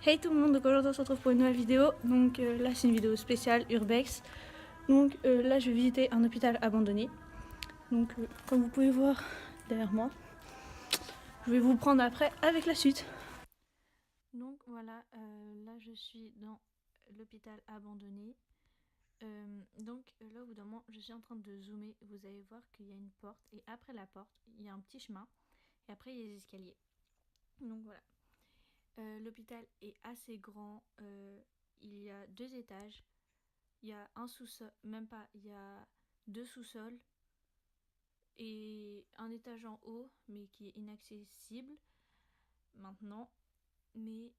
Hey tout le monde, donc aujourd'hui on se retrouve pour une nouvelle vidéo. Donc là c'est une vidéo spéciale Urbex. Donc là je vais visiter un hôpital abandonné. Donc comme vous pouvez voir derrière moi, je vais vous prendre après avec la suite. Donc voilà, là je suis dans l'hôpital abandonné. Donc là au bout d'un moment je suis en train de zoomer. Vous allez voir qu'il y a une porte et après la porte il y a un petit chemin et après il y a des escaliers. Donc voilà. L'hôpital est assez grand, il y a 2 étages, il y a un sous-sol, même pas, il y a 2 sous-sols et un étage en haut, mais qui est inaccessible maintenant. Mais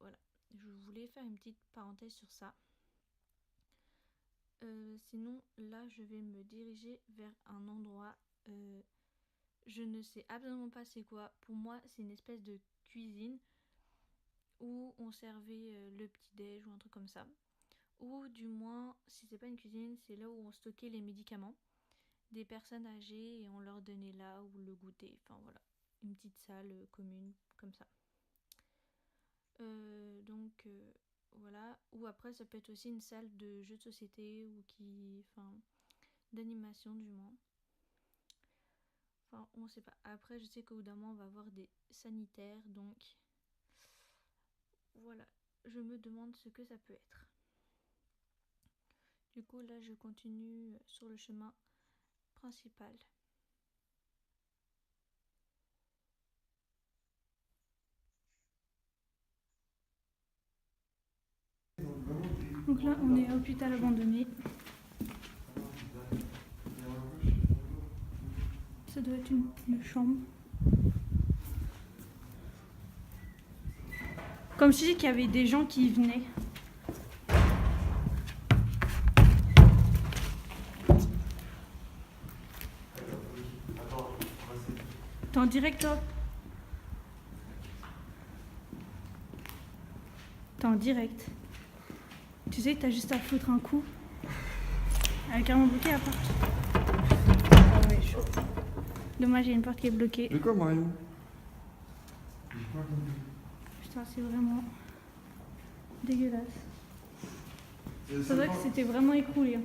voilà, je voulais faire une petite parenthèse sur ça. Sinon, là, je vais me diriger vers un endroit, je ne sais absolument pas c'est quoi. Pour moi, c'est une espèce de cuisine où on servait le petit-déj ou un truc comme ça. Ou du moins, si c'est pas une cuisine, c'est là où on stockait les médicaments des personnes âgées et on leur donnait là ou le goûter. Enfin voilà, une petite salle commune comme ça. Voilà. Ou après, ça peut être aussi une salle de jeux de société ou d'animation du moins. Enfin, on sait pas. Après, je sais qu'au bout d'un moment, on va avoir des sanitaires, donc voilà. Je me demande ce que ça peut être. Du coup, là, je continue sur le chemin principal. Donc là, on est à l'hôpital abandonné. Ça doit être une chambre. Comme je dis qu'il y avait des gens qui venaient. T'es en direct, toi? T'es en direct. Tu sais que t'as juste à foutre un coup. Elle est carrément bloquée la porte. Ah ouais, chaud. Dommage, il y a une porte qui est bloquée. De quoi, Mario? Putain, c'est vraiment dégueulasse. C'est vrai que c'était vraiment écroulé.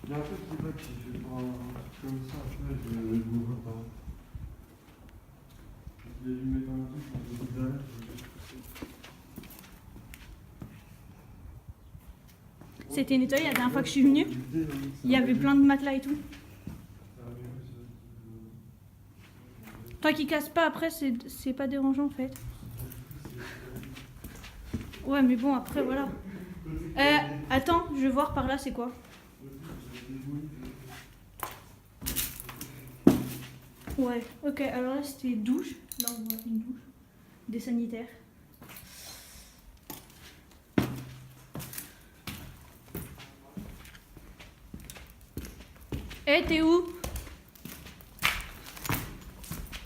Il y a un truc qui va qui fait pas un truc comme ça, après je m'ouvre pas. Je vais lui mettre un truc pour le visage. C'était nettoyé la dernière fois que je suis venue. Il y avait plein de matelas et tout. Toi qui casse pas après, c'est pas dérangeant en fait. Ouais, mais bon, après voilà. Attends, je vais voir par là, c'est quoi? Ouais, ok, alors là c'était douche. Là on voit une douche. Des sanitaires. Eh, t'es où?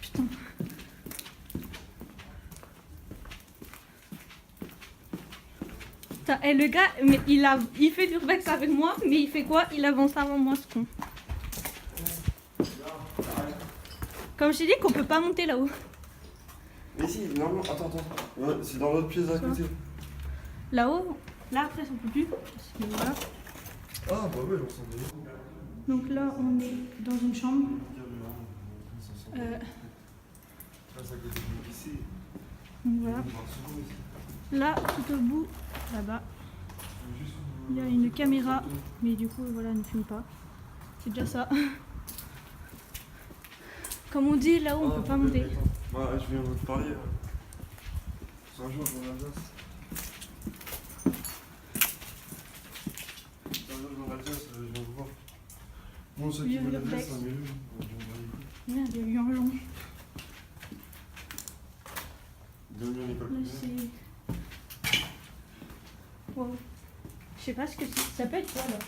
Putain. Putain, le gars, mais il fait l'urbex avec moi, mais il fait quoi? Il avance avant moi, ce con. Comme je t'ai dit qu'on peut pas monter là-haut. Mais si, non, attends. Ouais, c'est dans l'autre pièce à côté. Là-haut, là après ça peut plus. Voilà. Ah bah ouais, on s'en est. Donc là on est dans une chambre. Donc voilà. Là, tout au bout, là-bas, il y a une caméra, mais du coup voilà, ne filme pas. C'est déjà ça. Comme on dit, là-haut on peut pas monter. Ouais, je viens de te parler. C'est un jour dans l'Alsace. C'est un jour dans l'Alsace, je viens de voir. Bon, ça qui me l'Alsace, ça m'est lu. Merde, il y a eu un long. Bienvenue à l'école primaire. Wow. Je sais pas ce que c'est. Ça peut être quoi là?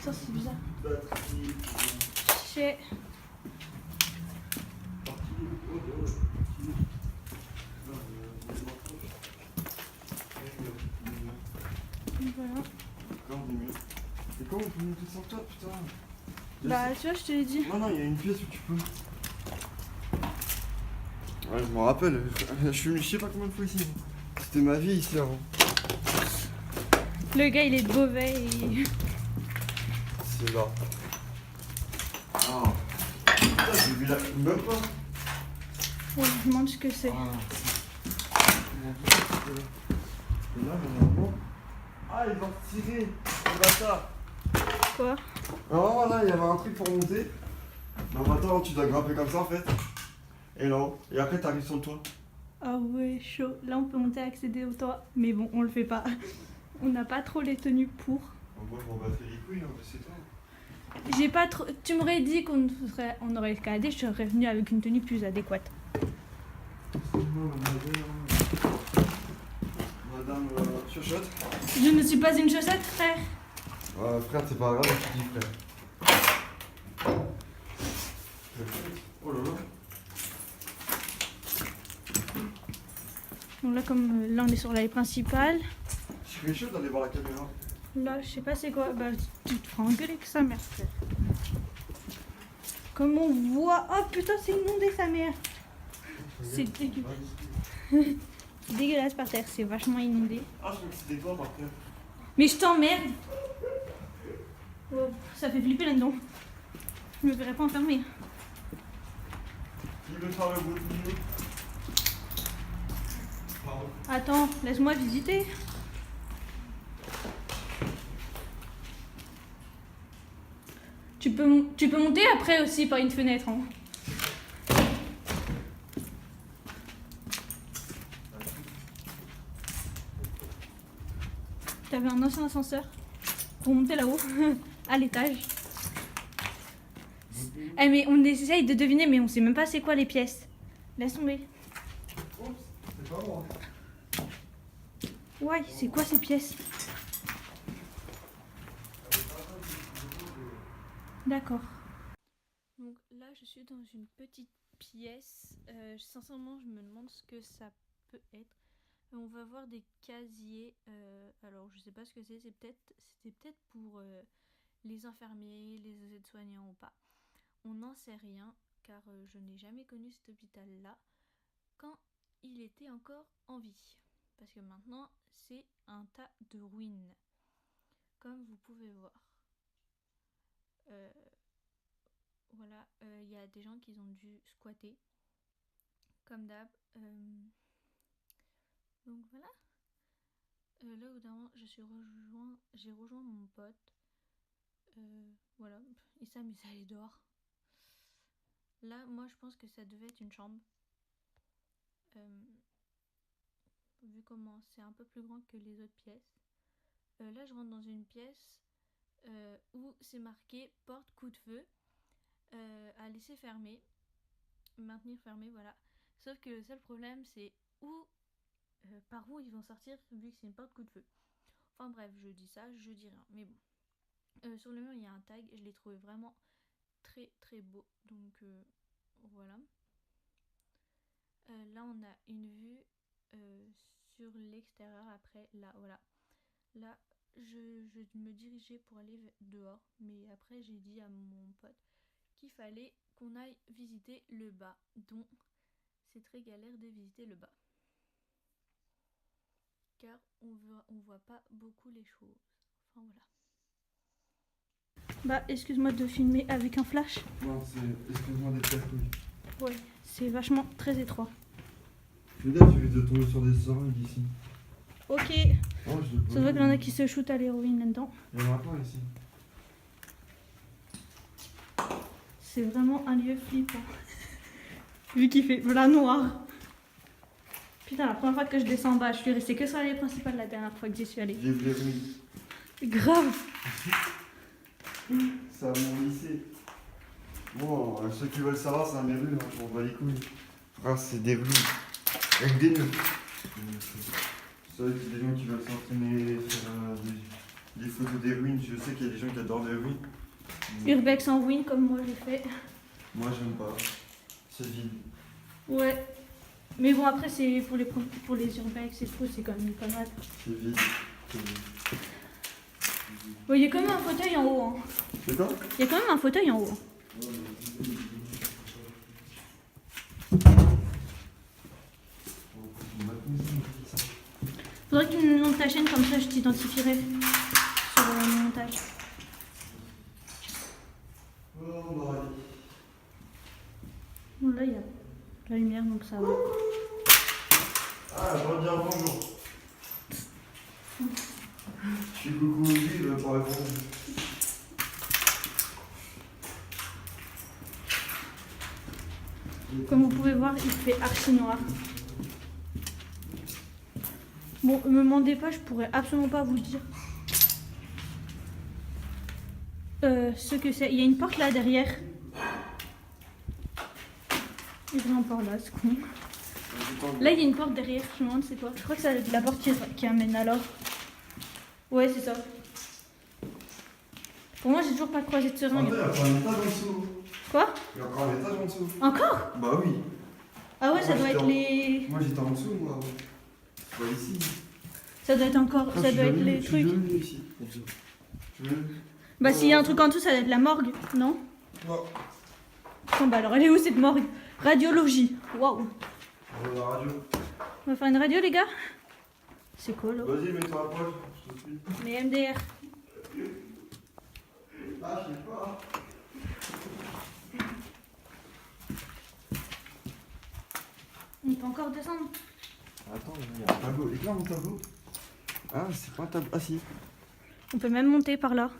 Ça c'est bizarre. Je sais. Voilà. Et comment on peut monter sans toi, putain? Bah tu vois, je te l'ai dit. Non, il y a une pièce où tu peux. Ouais, je m'en rappelle. Je suis venu je sais pas combien de fois ici. C'était ma vie ici avant. Le gars, il est de Beauvais et... C'est là. Ah. Putain, j'ai vu la... Même pas. Ouais, je me demande ce que c'est. Ah. Et là, normalement... Ah, il va retirer. Le bâtard. Quoi? Alors là, il y avait un truc pour monter. Non, attends, tu dois grimper comme ça en fait. Et là, et après t'arrives sur le toit. Ah ouais, chaud. Là, on peut monter accéder au toit. Mais bon, on le fait pas. On n'a pas trop les tenues pour. Moi, je m'en battrais les couilles, hein, c'est toi. J'ai pas trop... Tu m'aurais dit qu'on aurait escaladé, je serais venue avec une tenue plus adéquate. Madame Chochotte. Je ne suis pas une chaussette, frère. Frère, c'est pas grave, je te dis frère. Oh là là. Donc là, comme là, on est sur l'allée principale. Je suis chaud d'aller voir la caméra. Là, je sais pas c'est quoi. Bah, tu te feras engueuler que sa mère, frère. Comme on voit... Oh putain, c'est inondé, sa mère. C'est dégueulasse. C'est dégueulasse par terre, c'est vachement inondé. Ah, je crois que c'était toi par terre. Mais je t'emmerde. Oh, ça fait flipper là-dedans. Je me verrai pas enfermer. Qui veut faire le bout de milieu? Pardon. Attends, laisse-moi visiter. Tu peux monter après aussi par une fenêtre. Hein. T'avais un ancien ascenseur pour monter là-haut, à l'étage. Eh mais on essaye de deviner, mais on sait même pas c'est quoi les pièces. Laisse tomber. Oups, c'est pas moi. Ouais, c'est quoi ces pièces? D'accord. Donc là, je suis dans une petite pièce. Sincèrement, je me demande ce que ça peut être. On va voir des casiers. Alors, je sais pas ce que c'est. C'était peut-être pour les infirmiers, les aides-soignants ou pas. On n'en sait rien, car je n'ai jamais connu cet hôpital-là quand il était encore en vie. Parce que maintenant, c'est un tas de ruines, comme vous pouvez voir. Voilà, y a des gens qui ont dû squatter, comme d'hab. Donc voilà. Là, au d'un j'ai rejoint mon pote. Voilà, il s'amuse à aller dehors. Là, moi, je pense que ça devait être une chambre. Vu comment c'est un peu plus grand que les autres pièces. Là, je rentre dans une pièce où c'est marqué porte coup de feu. À laisser fermer, maintenir fermé, voilà. Sauf que le seul problème, c'est par où ils vont sortir vu que c'est une porte coup de feu. Enfin bref, je dis ça, je dis rien, mais bon. Sur le mur, il y a un tag, je l'ai trouvé vraiment très très beau, donc voilà. Là, on a une vue sur l'extérieur. Après, là, voilà. Là, je me dirigeais pour aller dehors, mais après, j'ai dit à mon pote qu'il fallait qu'on aille visiter le bas, donc c'est très galère de visiter le bas, car on voit pas beaucoup les choses. Enfin voilà. Bah excuse-moi de filmer avec un flash. Non, c'est... Excuse-moi d'être casse-couilles. Ouais, c'est vachement très étroit. Peut-être tu de tomber sur des seringues ici. Ok. Oh, C'est vrai qu'il y en a qui se shootent à l'héroïne là-dedans. Il y en a pas ici. C'est vraiment un lieu flippant. Vu qu'il fait là noir. Putain, la première fois que je descends en bas, je suis restée que sur l'allée principale la dernière fois que j'y suis allée. Vive les ruines. Grave. C'est à mon lycée. Bon, ceux qui veulent savoir, c'est à mes rues, hein, je m'en bats les couilles. Frère, c'est des rues. Avec des murs. C'est vrai qu'il y a des gens qui veulent s'entraîner, faire des photos des ruines. Je sais qu'il y a des gens qui adorent les ruines. Urbex en ruine comme moi j'ai fait. Moi, j'aime pas. C'est vide. Ouais. Mais bon, après, c'est pour les urbex et tout, c'est quand même pas mal. C'est vide. Bon, il y a quand même un fauteuil en haut. Hein. C'est quoi? Il y a quand même un fauteuil en haut. Faudrait que tu me montes ta chaîne, comme ça je t'identifierai sur le montage. Oh, bah, Bon, là, il y a la lumière, donc ça va. ah, je vais dire bonjour. Je suis coucou aussi, il va pas répondre. Comme vous pouvez voir, il fait archi noir. Bon, me demandez pas, je pourrais absolument pas vous dire ce que c'est. Il y a une porte là derrière. Et vraiment par là, c'est con. Là, il y a une porte derrière, je me demande c'est quoi. Je crois que c'est la porte qui amène alors. Ouais, c'est ça. Pour moi, j'ai toujours pas croisé de En seringue. fait, il y a encore un étage en dessous. Quoi? Il y a encore un étage en dessous. Encore? Bah oui. Ah ouais, ça Moi, doit j'étais être en- les... Moi j'étais en dessous, moi. Pas ici. Ça doit être encore... Ah, Ça je doit suis être jamais- les je suis trucs. jamais venu ici. Tu veux? Bah, s'il y a un truc en dessous, ça doit être la morgue, non? Non. Bon, bah alors, elle est où cette morgue? Radiologie. Waouh. On va la radio. On va faire une radio, les gars? C'est quoi, là? Vas-y, mets-toi à poil, je te suis. Mais MDR. Ah, je sais pas. On peut encore descendre. Attends, il y a un tableau. Éclaire mon tableau. Ah, c'est pas un tableau. Ah, si. On peut même monter par là.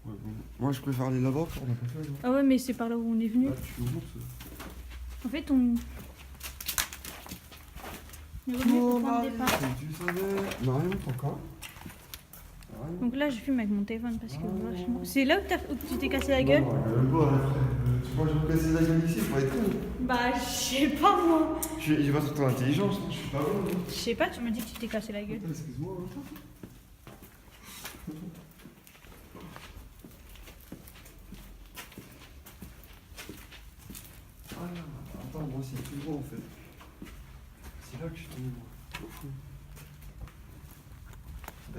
Ouais, bon. Moi, je préfère aller là-bas. On a pas fait, là. Ah ouais, mais c'est par là où on est venu. Là, tu montes. En fait, on... est revenu au point de départ. Tu savais. Non, rien encore. Rien. Donc là, je filme avec mon téléphone parce que vachement... C'est là où tu t'es cassé la gueule? Non, tu crois que je vais me casser la gueule ici? Faut être con. Bah, je sais pas, moi. J'ai pas toute ton intelligence, je suis pas bon. Je sais pas, tu m'as dit que tu t'es cassé la gueule. Attends, excuse-moi. Ah, attends, moi c'est tout droit en fait. C'est là que je suis tombé, moi. Au fou.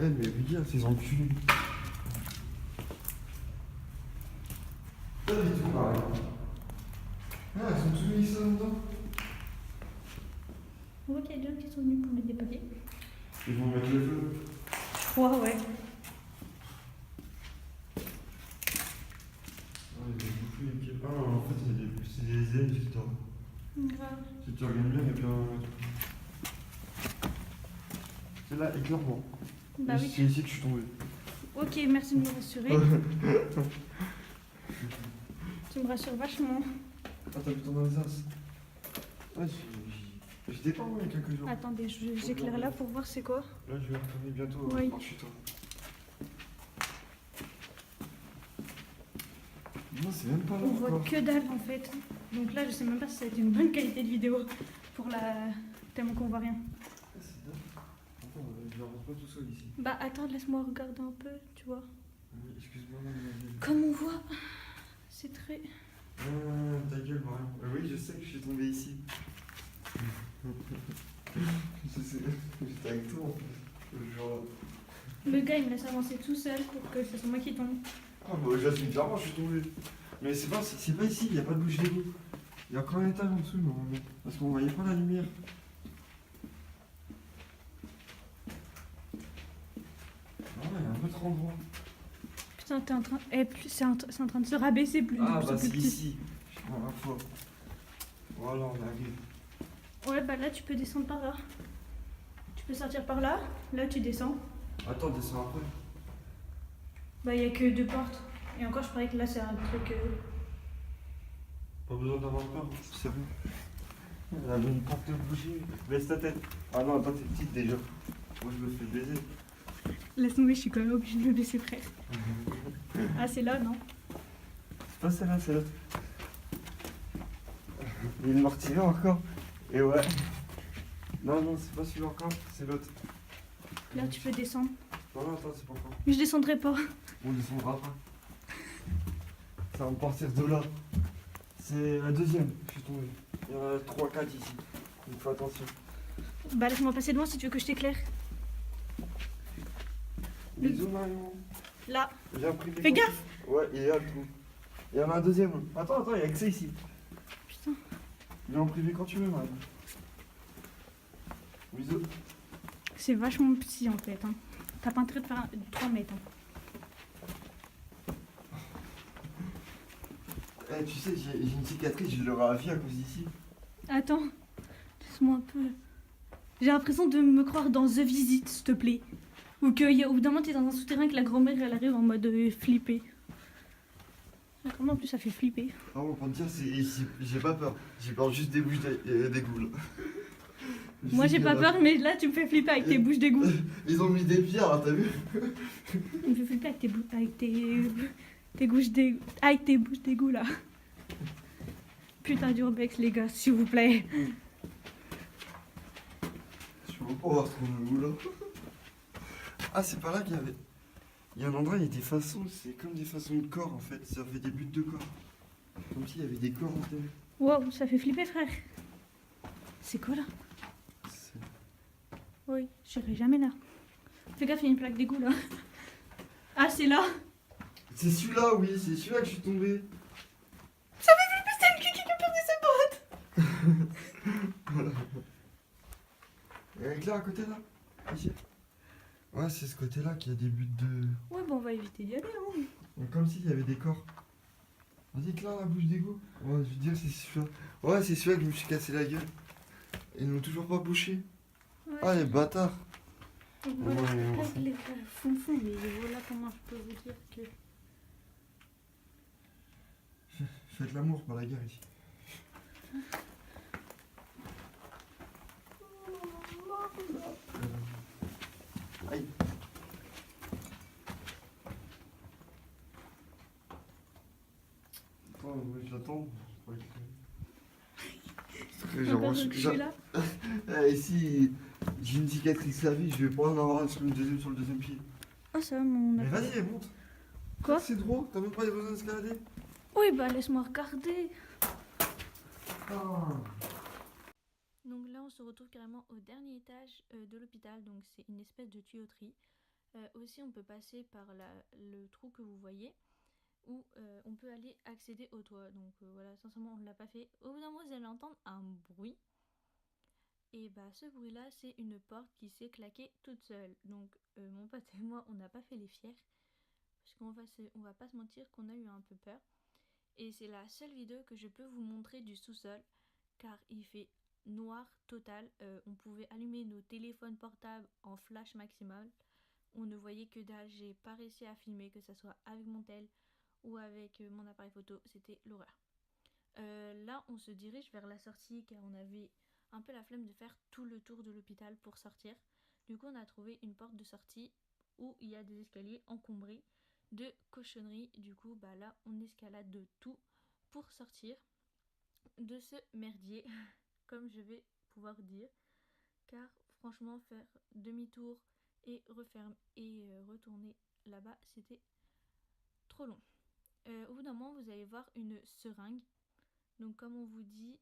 Eh, mais regarde, ces enculés. Pas du tout pareil. Ah, ils sont tous mis ça dedans. On voit qu'il y a des gens qui sont venus pour mettre des papiers. Ils vont mettre le feu. Je crois, ouais. Ah, ils ont bouffé une pied. Ah, en fait, c'est des ailes, c'est toi. Grave. Si tu regardes bien, il y a bien. C'est là, éclaire-moi. Bah oui. C'est ici que je suis tombé. Ok, merci de me rassurer. Tu me rassures vachement. Ah, t'as vu ton Alsace? Ouais, j'étais pas loin il y a quelques jours. Attendez, j'éclaire là pour voir c'est quoi. Là, je vais retourner bientôt Oui. par chez toi. Non, c'est même pas là On voit encore. que dalle en fait. Donc là, je sais même pas si ça a été une bonne qualité de vidéo pour la... tellement qu'on voit rien. Ah, c'est dingue. Attends, je la rentre pas tout seul ici. Bah attends, laisse-moi regarder un peu, tu vois. Excuse-moi, non. Comme on voit, c'est très... Ta gueule, Marion. Oui, je sais que je suis tombé ici. Je sais, j'étais avec toi en plus. Genre. Le gars, il me laisse avancer tout seul pour que ce soit moi qui tombe. Ah, bah, j'assume clairement, je suis tombé. Mais c'est pas ici, il n'y a pas de bouche d'égout. Il y a encore un étage en dessous, normalement. Parce qu'on voyait pas la lumière. Ah, il y a un autre endroit. Putain, t'es en train... c'est en train de se rabaisser plus. Ah, de plus bah en plus c'est petit. ici. Je prends la fois. Voilà, on arrive. Ouais, bah là, tu peux descendre par là. Tu peux sortir par là. Là, tu descends. Attends, descends après. Bah, il y a que 2 portes. Et encore, je croyais que là, c'est un truc... Pas besoin d'avoir peur, c'est bon. Elle avait une porte bouchée. Baisse ta tête. Ah non, toi t'es petite déjà. Moi je me fais baiser. Laisse tomber, je suis quand même obligée de me baisser, frère. Ah, c'est là, non? C'est pas celle-là, c'est l'autre. Il est mortier encore. Et ouais. Non, non, c'est pas celui-là encore, c'est l'autre. Là, tu peux descendre. Non, non, attends, c'est pas encore. Mais je descendrai pas. On descendra pas. Ça va partir de là. C'est la deuxième, je suis tombé. Il y en a 3-4 ici. Donc fais attention. Bah, laisse-moi passer devant si tu veux que je t'éclaire. Bisous Marion. Là. J'ai appris des Fais photos. gaffe. Ouais, il est là le trou. Il y en a un deuxième. Attends, il y a que ça ici. Putain. Viens en privé quand tu veux, Marion. Bisous. C'est vachement petit en fait. Hein. T'as pas intérêt de faire 3 mètres. Hein. Tu sais, j'ai une cicatrice, je l'aurai à vie à cause d'ici. Attends, laisse-moi un peu. J'ai l'impression de me croire dans The Visit, s'il te plaît. Ou qu'au bout d'un moment, t'es dans un souterrain et que la grand-mère elle arrive en mode flippé. La grand-mère en plus, ça fait flipper. Ah bon, pour te dire, j'ai pas peur. J'ai peur juste des bouches d'égout là. Moi j'ai pas peur, mais là tu me fais flipper avec tes bouches d'égout. Ils ont mis des pierres là, t'as vu? Tu me fais flipper avec tes bouches d'égout. Avec tes bouches d'égout là. Putain d'urbex les gars, s'il vous plaît. Je peux pas voir trop où là. Ah, c'est pas là qu'il y avait. Il y a un endroit, il y a des façons, c'est comme des façons de corps en fait. Ça fait des buts de corps. Comme s'il y avait des corps en tête. Wow, ça fait flipper frère. C'est quoi là? Oui, j'irai jamais là. Fais gaffe, il y a une plaque d'égout là. Ah, c'est là. C'est celui-là, oui, c'est celui-là que je suis tombé. Ça fait flipper, c'est une qui a perdu ses bottes. Avec là, à côté là. Ici. Ouais, c'est ce côté-là qu'il y a des buts de. Ouais, bon, on va éviter d'y aller. Hein. Comme s'il y avait des corps. Vas-y, là, la bouche d'égout. Ouais, je veux dire, c'est celui-là. Ouais, c'est celui-là que je me suis cassé la gueule. Ils n'ont toujours pas bouché. Ouais. Ah, les bâtards. Voilà, Ouais, les fond, mais voilà comment je peux vous dire que. Faites l'amour, pas la guerre ici. Aïe. Attends, j'attends. Je suis là. Ici, j'ai une cicatrice à vie, je vais pas en avoir un sur le deuxième pied. Oh, ça va, mon. Mais vas-y, monte. Quoi? C'est drôle, t'as même pas besoin d'escalader. Oui, bah laisse-moi regarder. Ah. Donc là, on se retrouve carrément au dernier étage de l'hôpital, donc c'est une espèce de tuyauterie. Aussi, on peut passer par le trou que vous voyez, où on peut aller accéder au toit. Donc voilà, sincèrement, on ne l'a pas fait. Au bout d'un moment, vous allez entendre un bruit. Et bah, ce bruit-là, c'est une porte qui s'est claquée toute seule. Donc mon pote et moi, on n'a pas fait les fiers, parce qu'on va pas se mentir qu'on a eu un peu peur. Et c'est la seule vidéo que je peux vous montrer du sous-sol, car il fait noir total. On pouvait allumer nos téléphones portables en flash maximal. On ne voyait que dalle. J'ai pas réussi à filmer, que ce soit avec mon tel ou avec mon appareil photo. C'était l'horreur. Là, on se dirige vers la sortie, car on avait un peu la flemme de faire tout le tour de l'hôpital pour sortir. Du coup, on a trouvé une porte de sortie où il y a des escaliers encombrés de cochonneries. Du coup, bah là, on escalade de tout pour sortir de ce merdier, comme je vais pouvoir dire, car franchement, faire demi-tour et retourner là-bas, c'était trop long. Au bout d'un moment, vous allez voir une seringue. Donc comme on vous dit,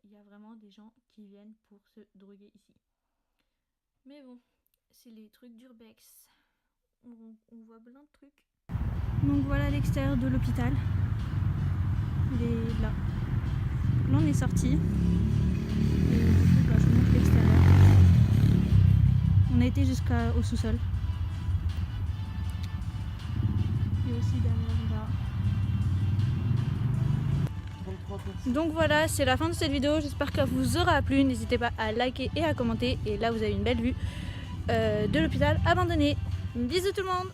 il y a vraiment des gens qui viennent pour se droguer ici. Mais bon, c'est les trucs d'urbex. On voit plein de trucs. Donc voilà l'extérieur de l'hôpital. Il est là. Là on est sorti. Et du coup, bah, je vous montre l'extérieur. On a été jusqu'au sous-sol. Et aussi derrière là. Donc voilà, c'est la fin de cette vidéo. J'espère qu'elle vous aura plu. N'hésitez pas à liker et à commenter. Et là vous avez une belle vue de l'hôpital abandonné. Bisous tout le monde.